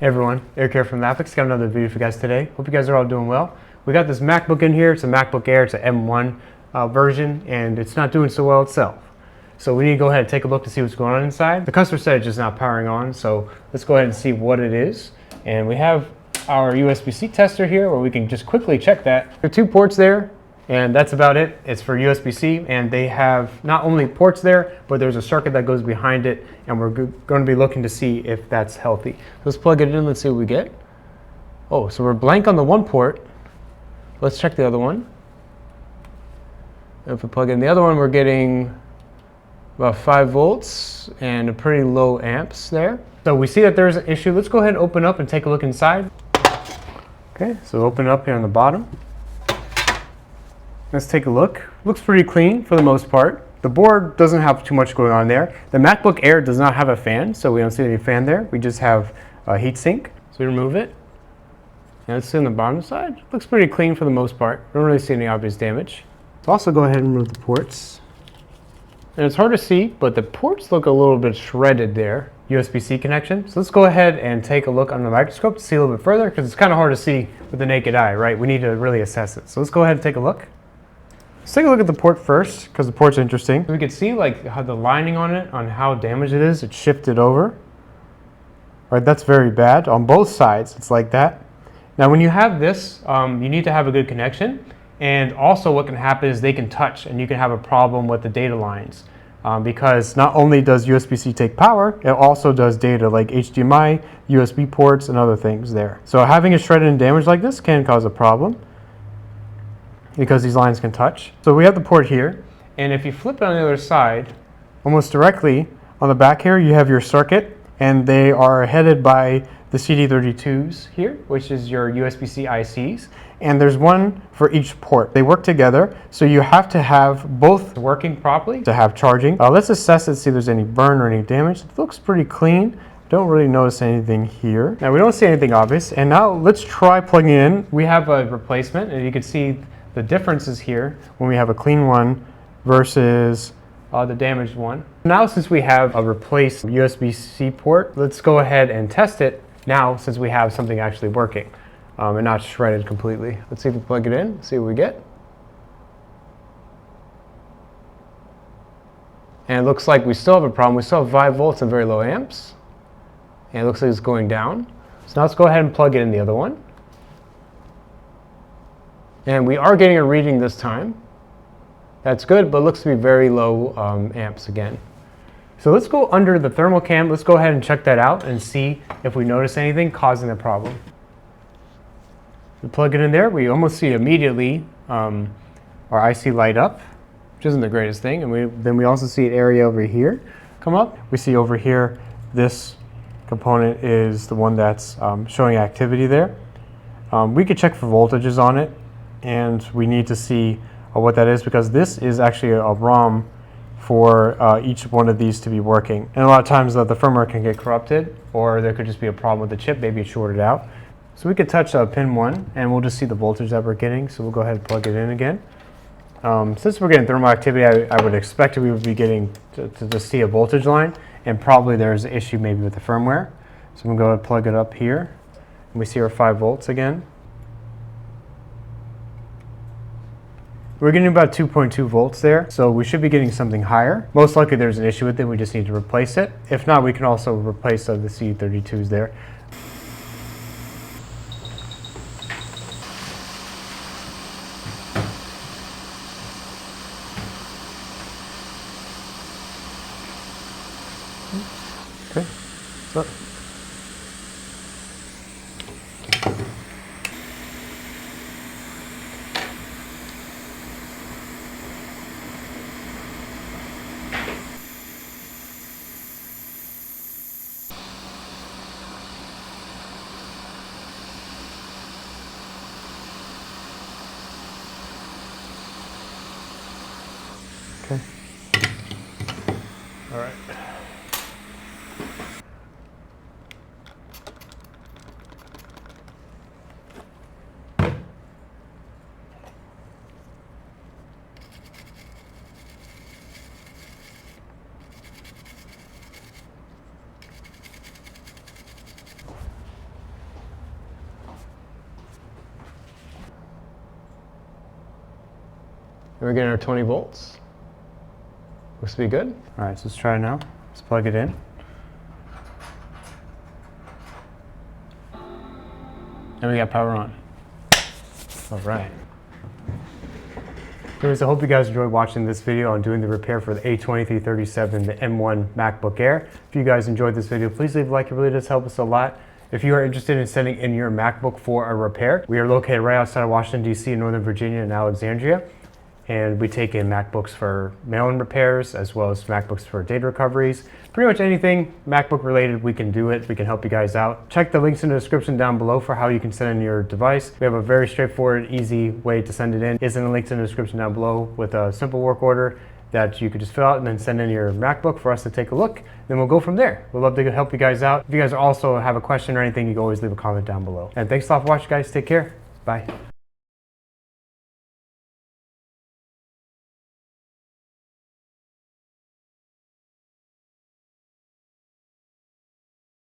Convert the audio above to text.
Hey everyone, Eric here from MacBook. Got another video for you guys today. Hope you guys are all doing well. We got this MacBook in here. It's a MacBook Air. It's an M1 version, and it's not doing so well itself. So we need to go ahead and take a look to see what's going on inside. The customer said it's just not powering on, so let's go ahead and see what it is. And we have our USB-C tester here where we can just quickly check that. There are two ports there, and that's about it. It's for USB-C, and they have not only ports there, but there's a circuit that goes behind it, and we're going to be looking to see if that's healthy. Let's plug it in, let's see what we get. Oh, so we're blank on the one port. Let's check the other one. If we plug in the other one, we're getting about 5 volts and a pretty low amps there. So we see that there's an issue. Let's go ahead and open up and take a look inside. Okay, so open up here on the bottom. Let's take a look. Looks pretty clean for the most part. The board doesn't have too much going on there. The MacBook Air does not have a fan, so we don't see any fan there. We just have a heat sink. So we remove it. And let's see on the bottom side. Looks pretty clean for the most part. Don't really see any obvious damage. Let's also go ahead and remove the ports. And it's hard to see, but the ports look a little bit shredded there. USB-C connection. So let's go ahead and take a look under the microscope to see a little bit further, because it's kind of hard to see with the naked eye, right? We need to really assess it. So let's go ahead and take a look. Let's take a look at the port first, because the port's interesting. We can see like how the lining on it, on how damaged it is. It's shifted over. Right, that's very bad. On both sides, it's like that. Now when you have this, you need to have a good connection. And also what can happen is they can touch, and you can have a problem with the data lines. Because not only does USB-C take power, it also does data like HDMI, USB ports, and other things there. So having it shredded and damaged like this can cause a problem, because these lines can touch. So we have the port here, and if you flip it on the other side, almost directly on the back here, you have your circuit, and they are headed by the CD32s here, which is your USB-C ICs, and there's one for each port. They work together, so you have to have both working properly to have charging. Let's assess it, see if there's any burn or any damage. It looks pretty clean. Don't really notice anything here. Now we don't see anything obvious, and now let's try plugging it in. We have a replacement, and you can see the differences here when we have a clean one versus the damaged one. Now since we have a replaced USB-C port, let's go ahead and test it now since we have something actually working and not shredded completely. Let's see if we plug it in, see what we get. And it looks like we still have a problem. We still have 5 volts and very low amps. And it looks like it's going down. So now let's go ahead and plug it in the other one. And we are getting a reading this time. That's good, but it looks to be very low amps again. So let's go under the thermal cam. Let's go ahead and check that out and see if we notice anything causing the problem. We plug it in there. We almost see immediately our IC light up, which isn't the greatest thing. And then we also see an area over here come up. We see over here this component is the one that's showing activity there. We could check for voltages on it, and we need to see what that is, because this is actually a ROM for each one of these to be working. And a lot of times the firmware can get corrupted, or there could just be a problem with the chip, maybe it's shorted out. So we could touch pin 1, and we'll just see the voltage that we're getting. So we'll go ahead and plug it in again. Since we're getting thermal activity, I would expect we would be getting to just see a voltage line, and probably there's an issue maybe with the firmware. So I'm going to go ahead and plug it up here, and we see our 5 volts again. We're getting about 2.2 volts there, so we should be getting something higher. Most likely there's an issue with it, we just need to replace it. If not, we can also replace the CD32s there. Okay, so okay. All right. we're getting our 20 volts. Looks to be good. All right, so let's try it now. Let's plug it in. And we got power on. All right. Anyways, I hope you guys enjoyed watching this video on doing the repair for the A2337, the M1 MacBook Air. If you guys enjoyed this video, please leave a like. It really does help us a lot. If you are interested in sending in your MacBook for a repair, we are located right outside of Washington, D.C. in Northern Virginia in Alexandria. And we take in MacBooks for mail-in repairs as well as MacBooks for data recoveries. Pretty much anything MacBook related, we can do it. We can help you guys out. Check the links in the description down below for how you can send in your device. We have a very straightforward, easy way to send it in. It's in the links in the description down below with a simple work order that you could just fill out and then send in your MacBook for us to take a look. Then we'll go from there. We'd love to help you guys out. If you guys also have a question or anything, you can always leave a comment down below. And thanks a lot for watching, guys. Take care. Bye.